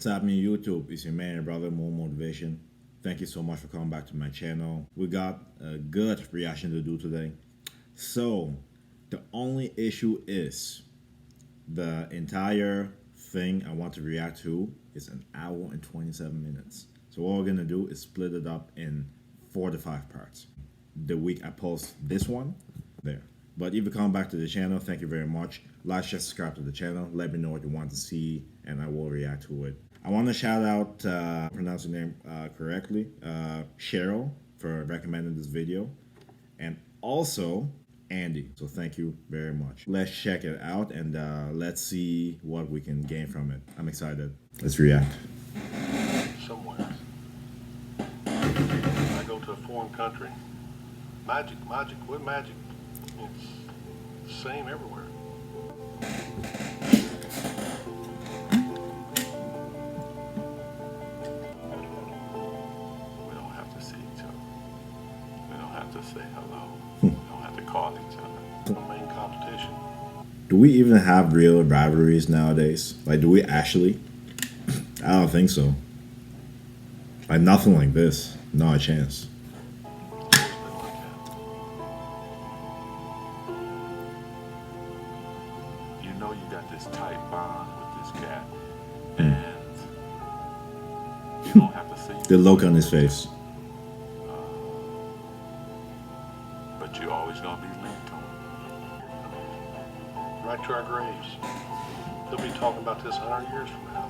What's happening, YouTube? It's your man and brother, Mulo Motivation. Thank you so much for coming back to my channel. We got a good reaction to do today. So, the only issue is the entire thing I want to react to is an hour and 27 minutes. So what we're gonna do is split it up in 4 to 5 parts. The week I post this one, there. But if you come back to the channel, thank you very much. Like, share, subscribe to the channel. Let me know what you want to see, and I will react to it. I want to shout out, pronounce your name correctly, Cheryl, for recommending this video, and also Andy. So thank you very much. Let's check it out, and let's see what we can gain from it. I'm excited. Let's react. Somewhere. I go to a foreign country. Magic. What magic? It's the same everywhere. We don't have to see each other. We don't have to say hello. We don't have to call each other. The main competition. Do we even have real rivalries nowadays? Like, do we actually? I don't think so. Like, nothing like this. Not a chance. You know you got this tight bond with this cat, and you don't have to see. The look on his face. But you're always gonna be linked to him. Right to our graves. They'll be talking about this 100 years from now.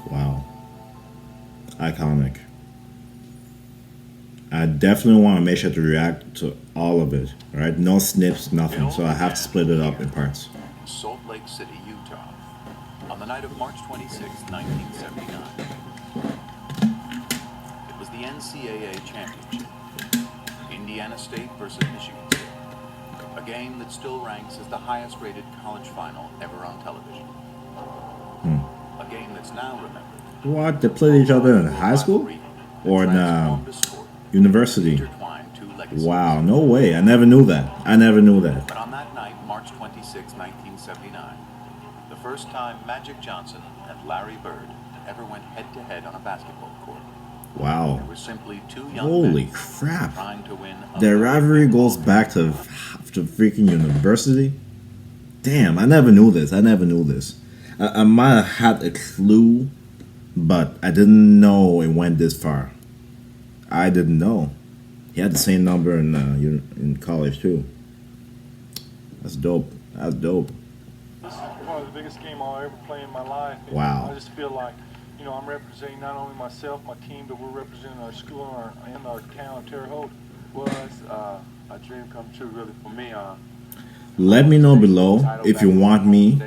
Wow. Iconic. I definitely want to make sure to react to all of it. Alright? No snips, nothing. So I have to split it up in parts. Salt Lake City, Utah, on the night of March 26, 1979. It was the NCAA Championship, Indiana State versus Michigan State, a game that still ranks as the highest rated college final ever on television. A game that's now remembered. What? They played each other in high school? Or in university? Wow, no way. I never knew that. I never knew that. But on that night, March 26, 1979, the first time Magic Johnson and Larry Bird ever went head-to-head on a basketball court. Wow. There were simply two young Holy men crap. trying to win. Their rivalry goes back to freaking university? Damn, I never knew this. I never knew this. I might have had a clue, but I didn't know it went this far. I didn't know. He had the same number in college too. That's dope. That's dope. This is one of the biggest games I'll ever play in my life. And Wow. I just feel like, you know, I'm representing not only myself, my team, but we're representing our school and our town, Terre Haute. Was a dream come true, really, for me. Let me know below if you want me.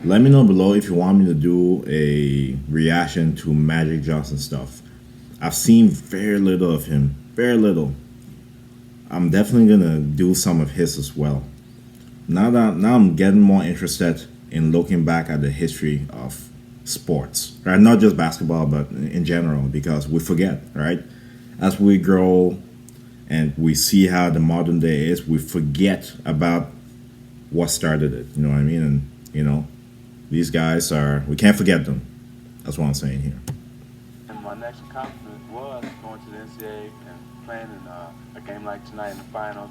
Let me know below if you want me to do a reaction to Magic Johnson stuff. I've seen very little of him. Very little. I'm definitely gonna do some of his as well. Now I'm getting more interested in looking back at the history of sports, right? Not just basketball, but in general, because we forget, right? As we grow and we see how the modern day is, we forget about what started it. You know what I mean? And you know, these guys we can't forget them. That's what I'm saying here. And my next accomplishment was going to the NCAA and playing in a game like tonight in the finals.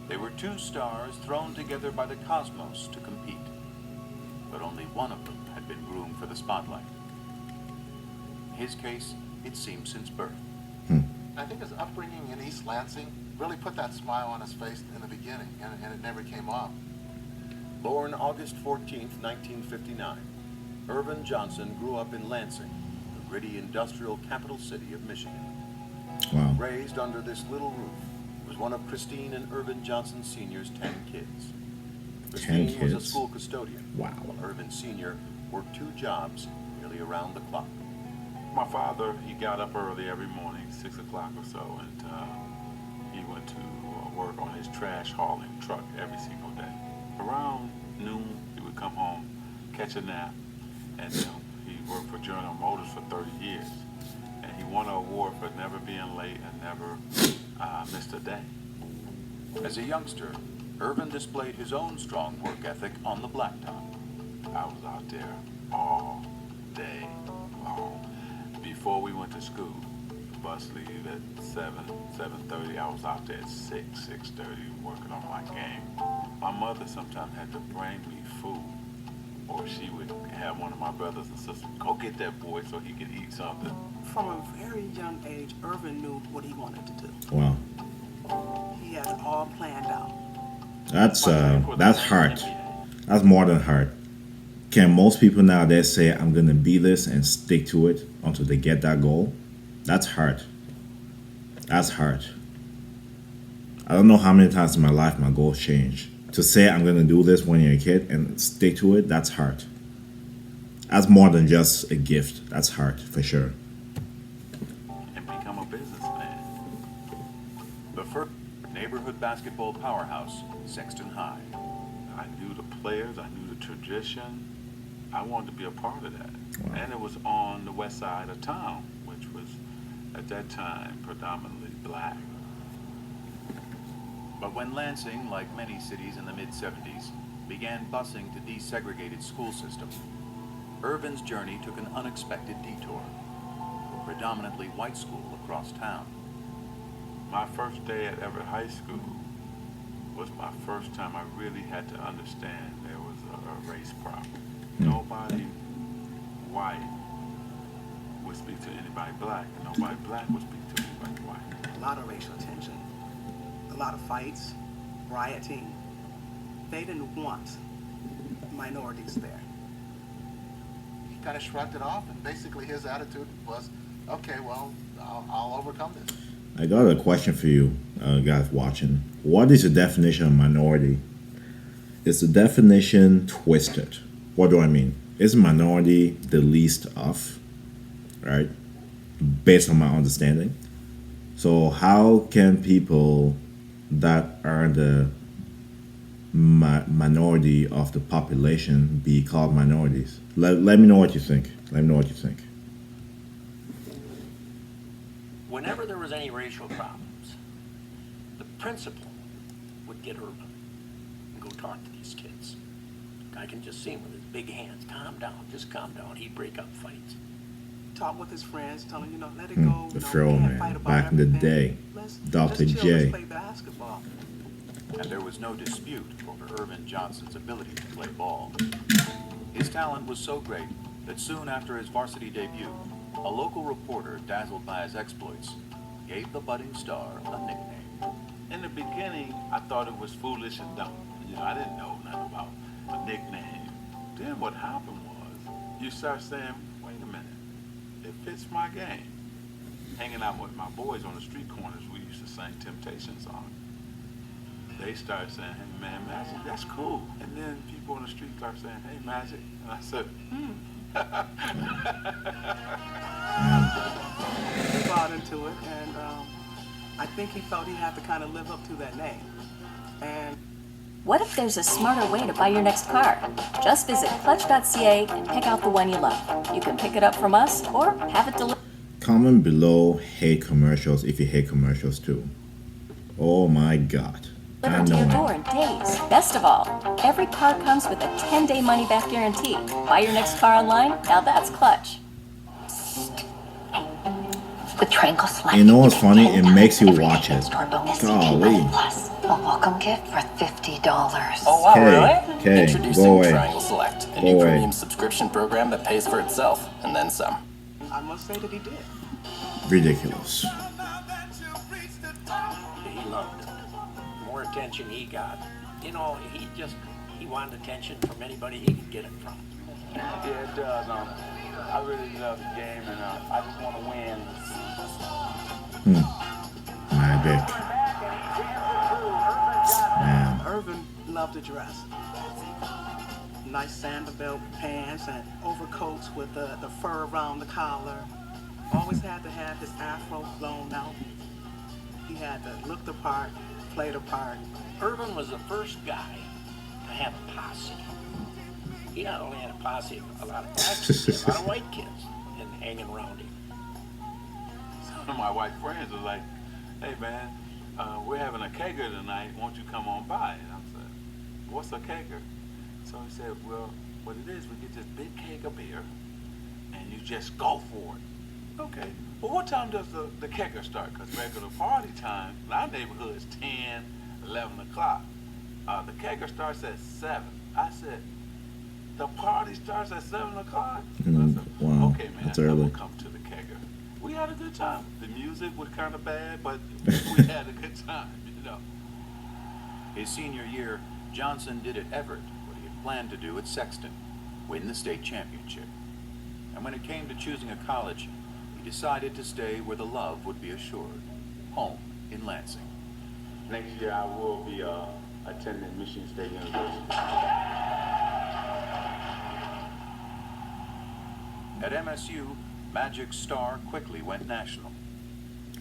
They were two stars thrown together by the cosmos to compete, but only one of them had been groomed for the spotlight. In his case, it seemed since birth. I think his upbringing in East Lansing really put that smile on his face in the beginning, and it never came off. Born August 14, 1959, Irvin Johnson grew up in Lansing, the gritty industrial capital city of Michigan. Wow. Raised under this little roof, he was one of Christine and Irvin Johnson Sr.'s 10 kids. Christine was a school custodian, Wow. while Irvin Sr. worked 2 jobs nearly around the clock. My father, he got up early every morning, 6 o'clock or so, and he went to work on his trash hauling truck every single day. Around noon, he would come home, catch a nap, and he worked for General Motors for 30 years. And he won an award for never being late and never missed a day. As a youngster, Irvin displayed his own strong work ethic on the blacktop. I was out there all day long. Before we went to school, the bus leave at 7:30. I was out there at 6:30 working on my game. My mother sometimes had to bring me food, or she would have one of my brothers and sisters go get that boy so he could eat something. From a very young age, Irvin knew what he wanted to do. Wow. He had it all planned out. That's hard. That's more than hard. Can most people nowadays say, I'm gonna be this and stick to it until they get that goal? That's hard. That's hard. I don't know how many times in my life my goals changed. To say I'm gonna do this when you're a kid and stick to it, that's hard. That's more than just a gift. That's hard, for sure. And become a businessman. The first neighborhood basketball powerhouse, Sexton High. I knew the players, I knew the tradition. I wanted to be a part of that. Wow. And it was on the west side of town, which was at that time predominantly black. But when Lansing, like many cities in the mid-70s, began busing to desegregated school system, Irvin's journey took an unexpected detour. A predominantly white school across town. My first day at Everett High School was my first time I really had to understand there was a race problem. Nobody white would speak to anybody black, and nobody black would speak to anybody white. A lot of racial tension, a lot of fights, rioting. They didn't want minorities there. He kind of shrugged it off, and basically his attitude was, okay, well, I'll overcome this. I got a question for you, guys watching. What is the definition of minority? Is the definition twisted? What do I mean? Is minority the least of, right? Based on my understanding. So how can people that are the minority of the population be called minorities? Let me know what you think. Let me know what you think. Whenever there was any racial problems, the principal would get Irvin and go talk to these kids. I can just see him with his big hands. Calm down, just calm down. He'd break up fights. Talk with his friends, tell him, let it go. The we throw can't man, fight about back in the everything. day, Let's Dr. just chill, J. let's play basketball. And there was no dispute over Irvin Johnson's ability to play ball. His talent was so great that soon after his varsity debut, a local reporter, dazzled by his exploits, gave the budding star a nickname. In the beginning, I thought it was foolish and dumb. I didn't know nothing about a nickname. Then what happened was, you start saying, wait a minute, it fits my game. Hanging out with my boys on the street corners, we used to sing Temptation songs. They started saying, hey man, Magic, that's cool. And then people on the street start saying, hey Magic. And I said, He bought into it, and I think he felt he had to kind of live up to that name. And What if there's a smarter way to buy your next car? Just visit clutch.ca and pick out the one you love. You can pick it up from us or have it delivered. Comment below hate commercials if you hate commercials too. Oh my god. I Delivered to know your it. door in days. Best of all, every car comes with a 10-day money-back guarantee. Buy your next car online? Now that's Clutch. With Triangle Select, You know what's get funny? 10 It times makes you every watch day it. store bonus Golly. and plus a welcome gift for $50. Oh, wow, Okay, really? okay, Introducing go away. Triangle Select, a Go new away. premium subscription program that pays for itself, and then some. I must say that he did. Ridiculous. He loved it. The more attention he got, he wanted attention from anybody he could get it from. Yeah, it does. I really love the game, and I just want to win. Magic. Man. Irvin loved to dress. Nice sandal pants and overcoats with the fur around the collar. Always had to have his afro blown out. He had to look the part, play the part. Irvin was the first guy to have a posse. He not only had a posse of a lot of blacks, he had a lot of white kids hanging around him. Some of my white friends were like, hey man, we're having a kegger tonight, won't you come on by? And I'm what's a kegger? So he said, well, what it is, we get this big keg of beer, and you just go for it. Okay. Well, what time does the kegger start? Because regular party time in our neighborhood is 10, 11 o'clock. The kegger starts at 7. I said, the party starts at 7 o'clock? I said, Wow, okay, man, that's I early. will come to the kegger. We had a good time. The music was kind of bad, but we had a good time, you know. His senior year, Johnson did at Everett what he had planned to do at Sexton, win the state championship. And when it came to choosing a college, he decided to stay where the love would be assured, home in Lansing. Next year I will be attending Michigan State University. At MSU, Magic's star quickly went national.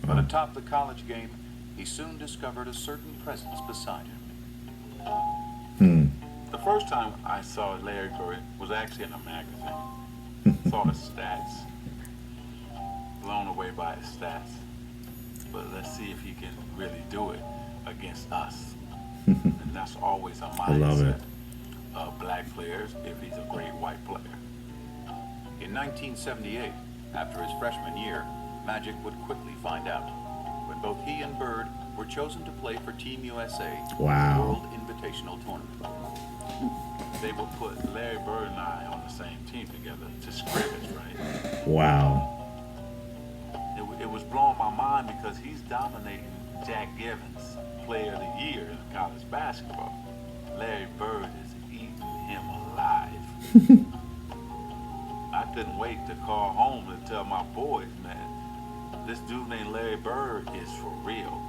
But atop the college game, he soon discovered a certain presence beside him. The first time I saw Larry Bird was actually in a magazine. Saw his stats. Blown away by his stats. But let's see if he can really do it against us. And that's always a I love it. mindset of black players if he's a great white player. In 1978, after his freshman year, Magic would quickly find out, when both he and Bird were chosen to play for Team USA in the Wow. World Invitational Tournament. They would put Larry Bird and I on the same team together to scrimmage, right? Wow. It was blowing my mind because he's dominating Jack Givens, Player of the Year in college basketball. Larry Bird is eating him alive. I couldn't wait to call home and tell my boys, man, this dude named Larry Bird is for real.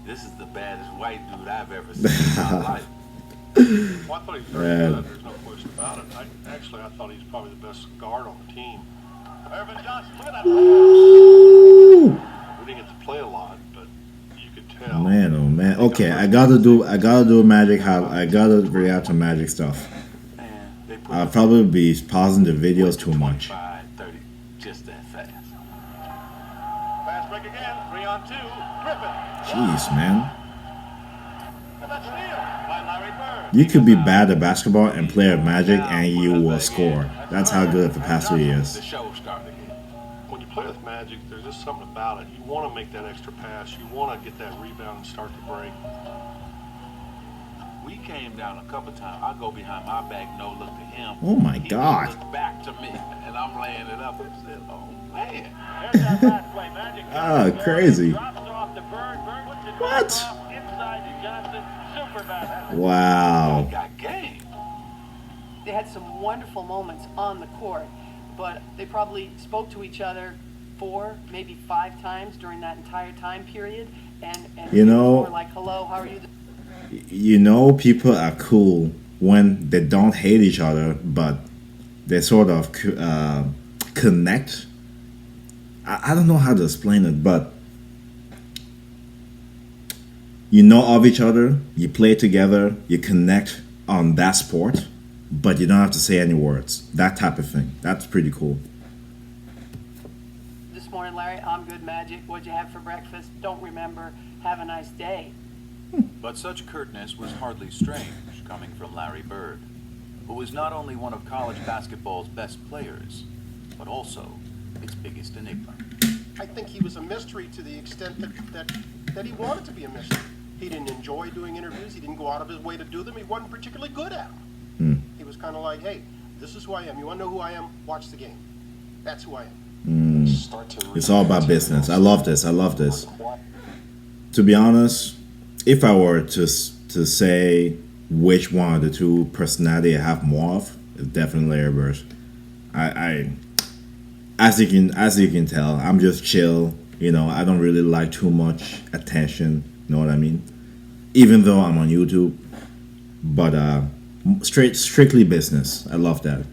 This is the baddest white dude I've ever seen in my life. Well, I thought he was very good. There's no question about it. I thought he was probably the best guard on the team. Irvin Johnson, look at that. We didn't get to play a lot, but you could tell. Man, oh man. Okay, I gotta do Magic. I gotta react to Magic stuff. I'll probably be pausing the videos too much. 25, 30, just that fast. Fast break again. 3 on 2. Griffin. Jeez, man. And that's steal by Larry Bird. You could be bad at basketball and play at Magic and you will score. That's how good the past 2 years. The show started again. When you play with Magic, there's just something about it. You want to make that extra pass. You want to get that rebound and start the break. We came down a couple times. I go behind my back, no look to him. Oh my He God. look back to me, and I'm laying it up. I said, "Oh man." There's that last play. Magic. Ah, crazy. Drops off to Bird. Bird puts it What? off inside to Johnson. Super bad. Wow. Got game. They had some wonderful moments on the court, but they probably spoke to each other 4, maybe 5 times during that entire time period. And You know- were like, hello, how are you? You know, people are cool when they don't hate each other, but they sort of connect. I don't know how to explain it, but you know of each other, you play together, you connect on that sport, but you don't have to say any words. That type of thing. That's pretty cool. This morning, Larry, I'm good, Magic. What'd you have for breakfast? Don't remember. Have a nice day. But such curtness was hardly strange coming from Larry Bird, who was not only one of college basketball's best players, but also its biggest enigma. I think he was a mystery to the extent that he wanted to be a mystery. He didn't enjoy doing interviews. He didn't go out of his way to do them. He wasn't particularly good at them. He was kind of like, hey, this is who I am. You want to know who I am? Watch the game. That's who I am. It's all about business. I love this. I love this. To be honest, if I were to say which one of the two personality I have more of, it's definitely Larry Bird. I as you can tell, I'm just chill. You know, I don't really like too much attention. You know what I mean? Even though I'm on YouTube, but strictly business. I love that.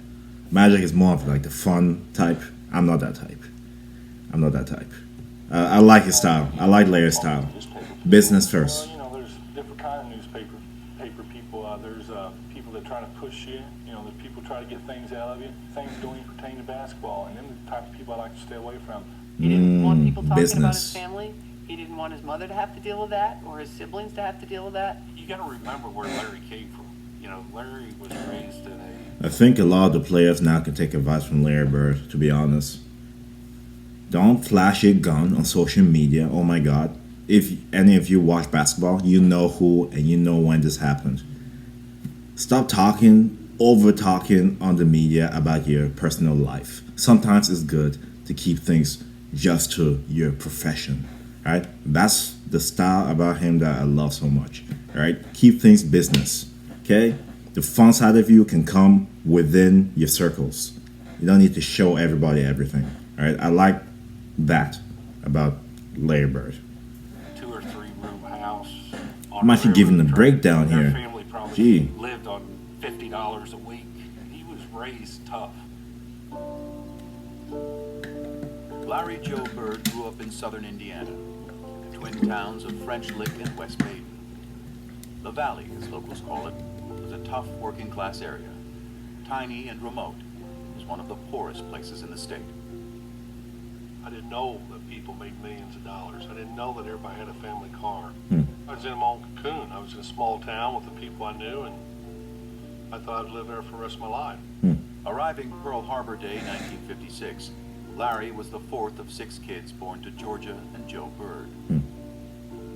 Magic is more of like the fun type. I'm not that type. I like his style. I like Larry's style. Business first. You know, there's different kind of newspaper people. There's people that try to push you. You know, there's people try to get things out of you. Things that don't even pertain to basketball, and them are the type of people I like to stay away from. He didn't want people talking business. about his family. He didn't want his mother to have to deal with that, or his siblings to have to deal with that. You got to remember where Larry came from. You know, Larry was raised in a... I think a lot of the players now can take advice from Larry Bird, to be honest. Don't flash your gun on social media. Oh my God. If any of you watch basketball, you know who and you know when this happened. Stop talking, over talking on the media about your personal life. Sometimes it's good to keep things just to your profession, right? That's the style about him that I love so much, right? Keep things business, okay? The fun side of you can come within your circles. You don't need to show everybody everything, right? I like that about Larry Bird. 2 or 3 room house. I'm actually giving the breakdown Their here. family probably Gee. lived on $50 a week. He was raised tough. Larry Joe Bird grew up in southern Indiana, the twin towns of French Lick and West Baden. The Valley, as locals call it, was a tough working class area. Tiny and remote, it was one of the poorest places in the state. I didn't know that people made millions of dollars. I didn't know that everybody had a family car. Hmm. I was in my own cocoon. I was in a small town with the people I knew, and I thought I'd live there for the rest of my life. Arriving Pearl Harbor Day 1956, Larry was the 4th of 6 kids born to Georgia and Joe Bird.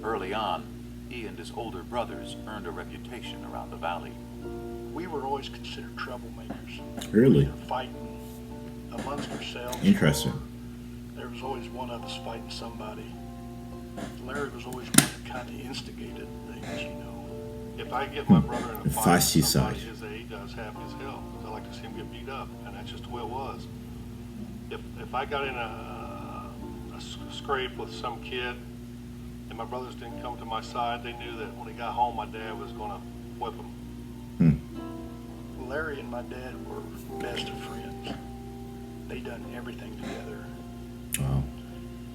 Early on, he and his older brothers earned a reputation around the valley. We were always considered troublemakers. Really? Either fighting amongst ourselves. Interesting. There was always one of us fighting somebody. Larry was always one that kind of instigated things, you know. If I get my brother in a The fight, feisty somebody side. his age, I was happy as hell. 'Cause I like to see him get beat up, and that's just the way it was. If I got in a scrape with some kid, and my brothers didn't come to my side, they knew that when he got home, my dad was going to whip him. Larry and my dad were best of friends. They done everything together. Wow.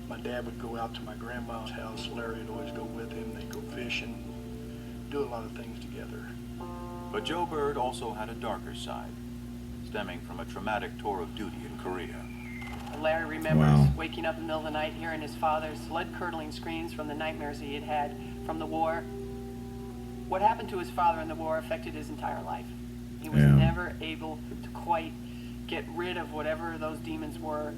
My dad would go out to my grandma's house. Larry would always go with him. They'd go fishing, do a lot of things together. But Joe Bird also had a darker side, stemming from a traumatic tour of duty in Korea. Larry remembers Wow. waking up in the middle of the night hearing his father's blood-curdling screams from the nightmares he had had from the war. What happened to his father in the war affected his entire life. He was Yeah. never able to quite get rid of whatever those demons were.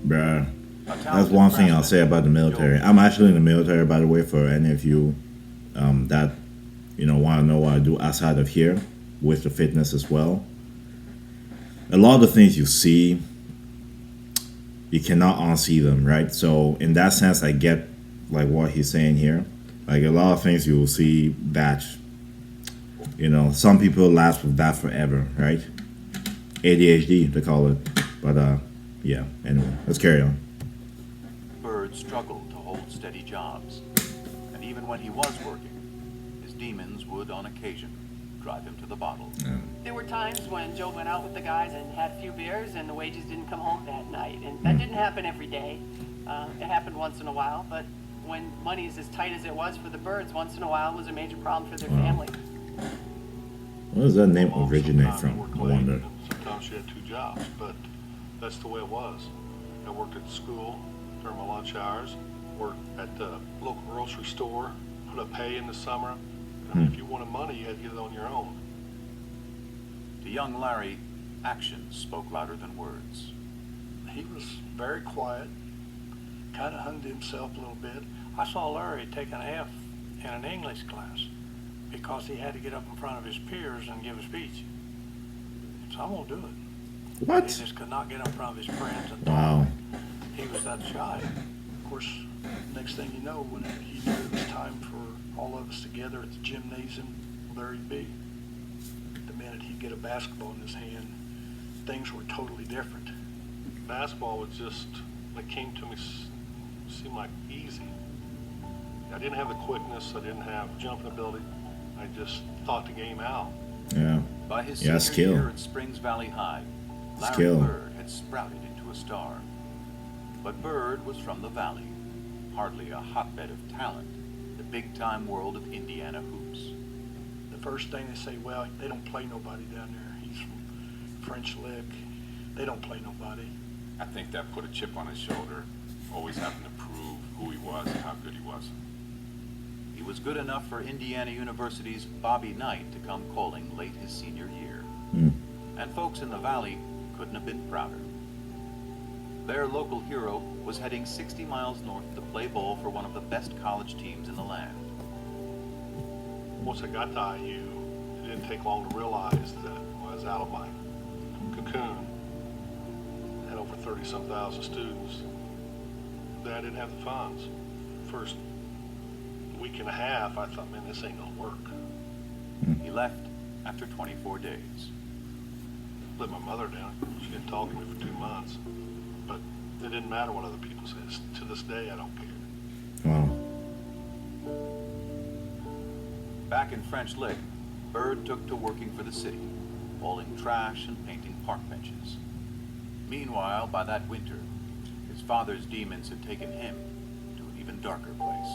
Bruh. That's one thing I'll say about the military. I'm actually in the military, by the way, for any of you that want to know what I do outside of here with the fitness as well. A lot of the things you see, you cannot unsee them, right? So in that sense, I get like what he's saying here. Like a lot of things you will see that, some people last with that forever, right? ADHD, they call it. But yeah, anyway, let's carry on. Bird struggled to hold steady jobs, and even when he was working, his demons would on occasion drive him to the bottle. There were times when Joe went out with the guys and had a few beers and the wages didn't come home that night. And that didn't happen every day. It happened once in a while, but when money is as tight as it was for the Birds, once in a while was a major problem for their family. Where does that name Mom originate sometimes from? worked I late, wonder. and sometimes she had 2 jobs, but that's the way it was. I worked at school during my lunch hours, worked at the local grocery store, put up hay in the summer. I mean, if you wanted money, you had to get it on your own. To young Larry, actions spoke louder than words. He was very quiet, kind of hung to himself a little bit. I saw Larry take an F in an English class because he had to get up in front of his peers and give a speech. So I won't do it. What? He just could not get in front of his friends and Wow. he was that shy. Of course, next thing you know, when he knew it was time for all of us together at the gymnasium, Larry'd be. The minute he'd get a basketball in his hand, things were totally different. Basketball was just, when it came to me, seemed like easy. I didn't have the quickness, I didn't have jumping ability. I just thought the game out. Yeah. By his Yeah, senior skill. year at Springs Valley High, Larry Skill. Bird had sprouted into a star. But Bird was from the Valley, hardly a hotbed of talent, the big-time world of Indiana hoops. The first thing they say, well, they don't play nobody down there. He's from French Lick. They don't play nobody. I think that put a chip on his shoulder, always having to prove who he was and how good he was. he was good enough for Indiana University's Bobby Knight to come calling late his senior year. And folks in the Valley couldn't have been prouder. Their local hero was heading 60 miles north to play ball for one of the best college teams in the land. Once I got to IU, it didn't take long to realize that I was out of my cocoon, had over 30-some thousand students, that I didn't have the funds. First week and a half, I thought, man, this ain't gonna work. He left after 24 days. Let my mother down. She didn't talk to me for 2 months. But it didn't matter what other people said. To this day, I don't care. Wow. Back in French Lick, Bird took to working for the city, hauling trash and painting park benches. Meanwhile, by that winter, his father's demons had taken him to an even darker place.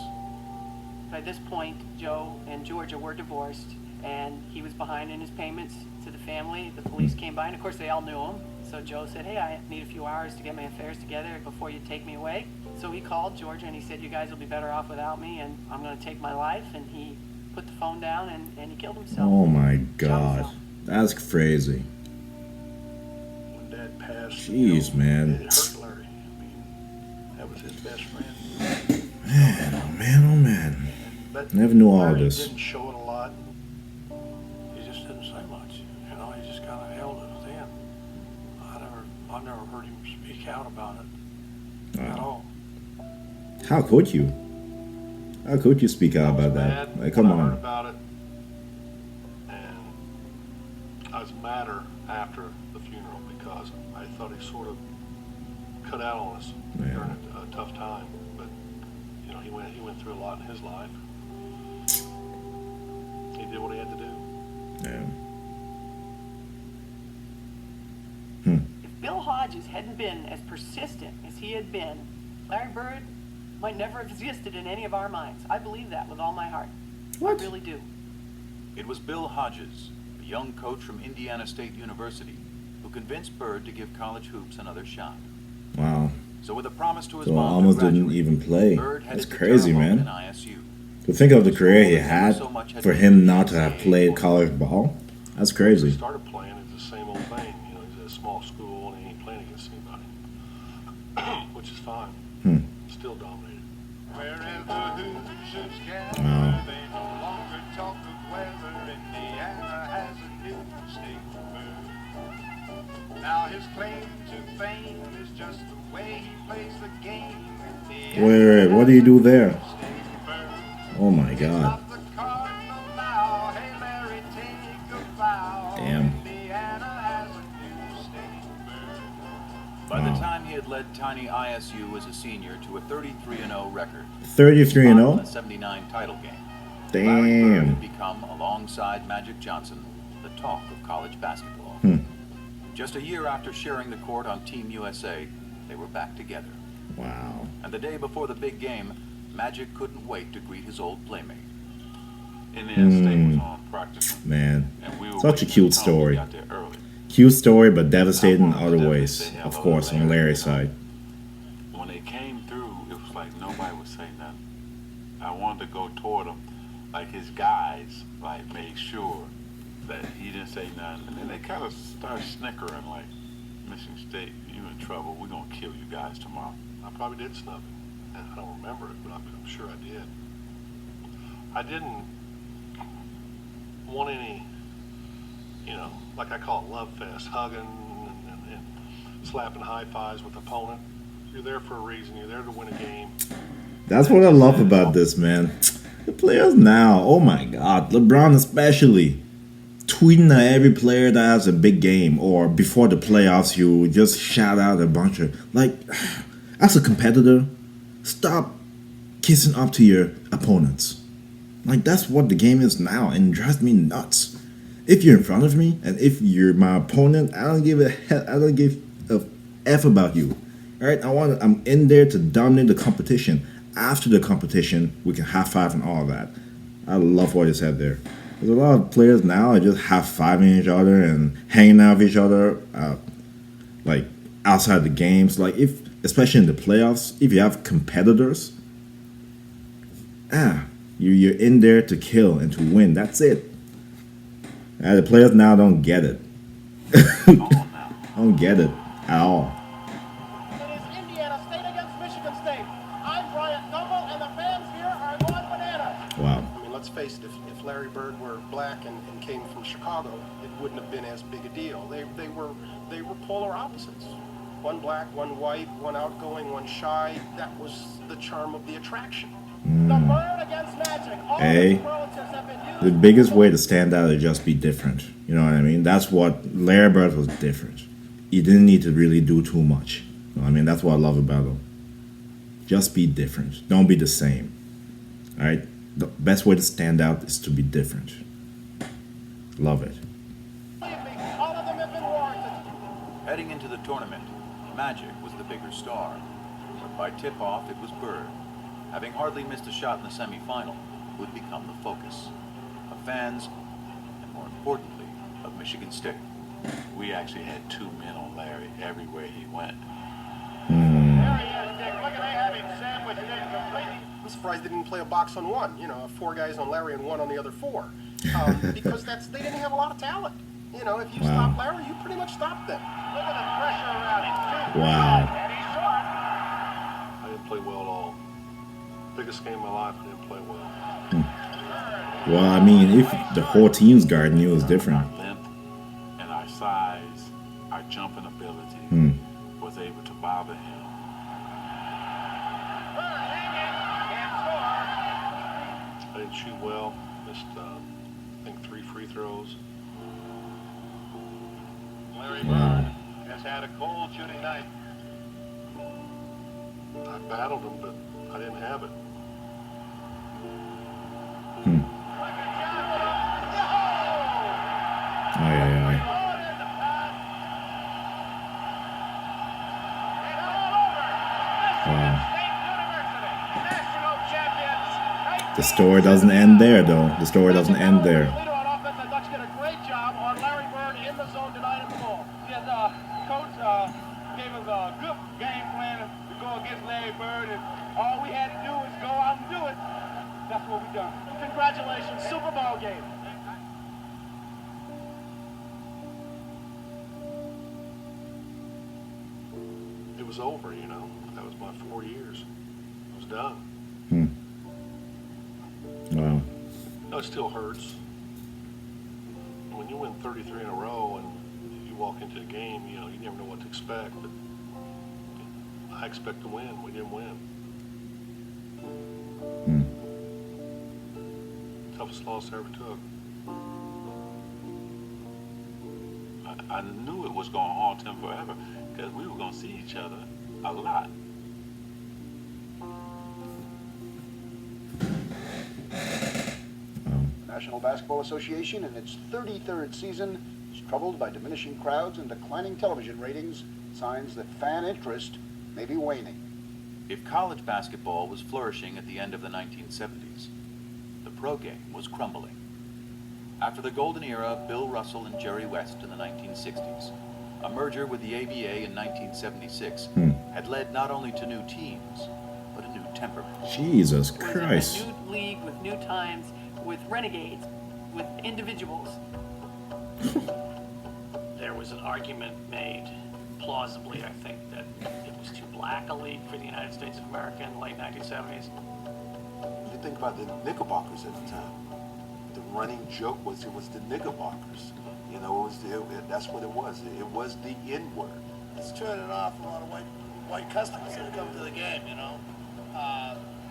By this point, Joe and Georgia were divorced, and he was behind in his payments to the family. The police came by, and of course they all knew him. So Joe said, hey, I need a few hours to get my affairs together before you take me away. So he called Georgia and he said, you guys will be better off without me, and I'm going to take my life. And he put the phone down and he killed himself. Oh my God. That's crazy. When Dad passed, Jeez, man. it hurt Larry. I mean, that was his best friend. Man, oh man, oh man. But Never knew all Larry this. didn't show it a lot. He just didn't say much. You know, he just kind of held it within. I've never heard him speak out about it at all. How could you? How could you speak out about that? Like, come I heard on. about it, and I was madder after the funeral because I thought he sort of cut out on us during a tough time. But you know, he went through a lot in his life. He did what he had to do. Yeah. If Bill Hodges hadn't been as persistent as he had been, Larry Bird might never have existed in any of our minds. I believe that with all my heart. What? I really do. It was Bill Hodges, a young coach from Indiana State University, who convinced Bird to give college hoops another shot. Wow. So with a promise to his So I mom almost to didn't graduate, even play. Bird That's headed to crazy, Terre Haute man. and ISU. To think of the career he had, for him not to have played college ball, that's He crazy. started playing, it's the same old thing. You know, he's at a small school and he ain't playing against anybody, which is fine. Still dominated. Wherever Hoosiers gather, Wow. they no longer talk of weather. Indiana has a new state bird. Now his claim to fame is just the way he plays the game. Wait, what do you do there? Oh my God. Damn. By the time he had led tiny ISU as a senior to a 33-0 record, 33-0? a 79 title game, Damn. Larry Bird had become, alongside Magic Johnson, the talk of college basketball. Just a year after sharing the court on Team USA, they were back together. Wow. And the day before the big game, Magic couldn't wait to greet his old playmate. Indiana State was on practicing. Man, And we were such a waiting cute till Tom story. got there early. Cute story, but devastating in other ways. Of course, on Larry's side. When they came through, it was like nobody would say nothing. I wanted to go toward him, like his guys, like made sure that he didn't say nothing. And then they kind of started snickering, like, Michigan State, you in trouble. We're gonna kill you guys tomorrow. I probably did snub him. I don't remember it, but I'm sure I did. I didn't want any, you know, like I call it love fest, hugging and slapping high fives with the opponent. You're there for a reason. You're there to win a game. That's what I love about this, man. The players now, oh my God, LeBron especially, tweeting at every player that has a big game, or before the playoffs, you just shout out a bunch of, like, as a competitor, stop kissing up to your opponents. Like, that's what the game is now, and it drives me nuts. If you're in front of me, and if you're my opponent, I don't give a F about you. Alright, I'm in there to dominate the competition. After the competition, we can high five and all that. I love what you said there. There's a lot of players now that just high fiving each other and hanging out with each other, like outside the games. Like, especially in the playoffs, if you have competitors, you You're in there to kill and to win. That's it. The players now don't get it. Don't get it at all. It is Indiana State against Michigan State. I'm Bryant Gumbel, and the fans here are going bananas. Wow. I mean, let's face it, if Larry Bird were black and came from Chicago, it wouldn't have been as big a deal. They were polar opposites. One black, one white, one outgoing, one shy. That was the charm of the attraction. The Bird against Magic. All Hey, relatives have been used. the biggest way to stand out is just be different. You know what I mean? That's what Larry Bird was different. You didn't need to really do too much. You know what I mean? That's what I love about him. Just be different. Don't be the same. All right? The best way to stand out is to be different. Love it. All of them have been warranted. Heading into the tournament, Magic was the bigger star. But by tip-off, it was Bird. Having hardly missed a shot in the semifinal, would become the focus of fans, and more importantly, of Michigan State. We actually had 2 men on Larry everywhere he went. There he is, Dick. Look at they have him sandwiched in completely. I'm surprised they didn't play a box on one. You know, 4 guys on Larry and 1 on the other 4. Because they didn't have a lot of talent. You know, if you stop Larry, you pretty much stopped them. Look at the pressure around him. Wow. And he's short. I didn't play well at all. Biggest game of my life, I didn't play well. Well, I mean, if the whole team's guarding you, it's different. Our length and our size, our jumping ability was able to bother him. I didn't shoot well. Missed, I think, 3 free throws. Larry Bird has had a cold shooting night. I battled him, but I didn't have it. The story doesn't end there, though. The story doesn't end there. Leader on offense, the Ducks did a great job on Larry Bird in the zone tonight at the ball. Yes, Coach gave us a good game plan to go against Larry Bird, and all we had to do was go out and do it. That's what we done. Congratulations, Super Bowl game. It was over, you know. That was my 4 years. I was done. Wow. No, it still hurts. When you win 33 in a row and you walk into a game, you know, you never know what to expect, but I expect to win. We didn't win. Toughest loss I ever took. I knew it was going to haunt him forever because we were going to see each other a lot. The National Basketball Association, in its 33rd season, is troubled by diminishing crowds and declining television ratings, signs that fan interest may be waning. If college basketball was flourishing at the end of the 1970s, the pro game was crumbling. After the golden era of Bill Russell and Jerry West in the 1960s, a merger with the ABA in 1976 had led not only to new teams, but a new temperament. Jesus It was Christ. a new league with new times, with renegades, with individuals. There was an argument made, plausibly, I think, that it was too black a league for the United States of America in the late 1970s. You think about the Knickerbockers at the time. The running joke was it was the Knickerbockers. You know, that's what it was. It was the N-word. It's turning off a lot of white customers that come to the game, you know.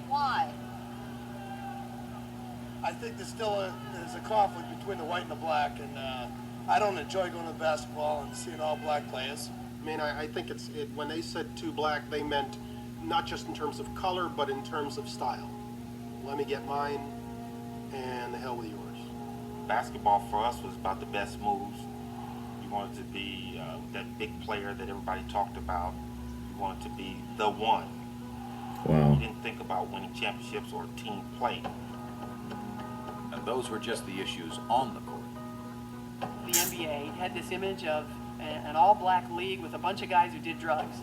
Why? I think there's a conflict between the white and the black, and I don't enjoy going to basketball and seeing all black players. I mean, I think when they said too black, they meant not just in terms of color, but in terms of style. Let me get mine, and the hell with yours. Basketball for us was about the best moves. You wanted to be that big player that everybody talked about. You wanted to be the one. Wow. You didn't think about winning championships or team play. And those were just the issues on the court. The NBA had this image of an all-black league with a bunch of guys who did drugs.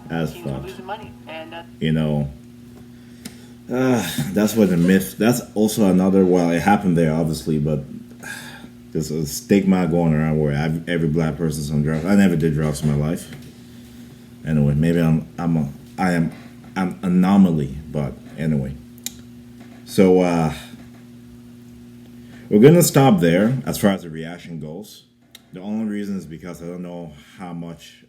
That's Teams were fucked. losing money, and You know, That's what the myth. That's also another. Well, it happened there, obviously, but there's a stigma going around where every black person's on drugs. I never did drugs in my life. Anyway, maybe I am an anomaly, but anyway. So we're gonna stop there as far as the reaction goes. The only reason is because I don't know how much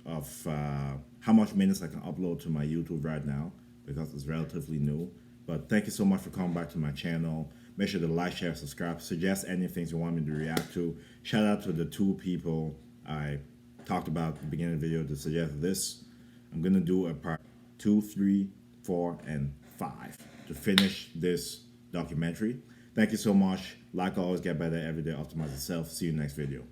minutes I can upload to my YouTube right now because it's relatively new. But thank you so much for coming back to my channel. Make sure to like, share, subscribe. Suggest any things you want me to react to. Shout out to the 2 people I talked about at the beginning of the video to suggest this. I'm gonna do a part 2, 3, 4, and 5 to finish this documentary. Thank you so much. Like always, get better every day, optimize yourself. See you next video.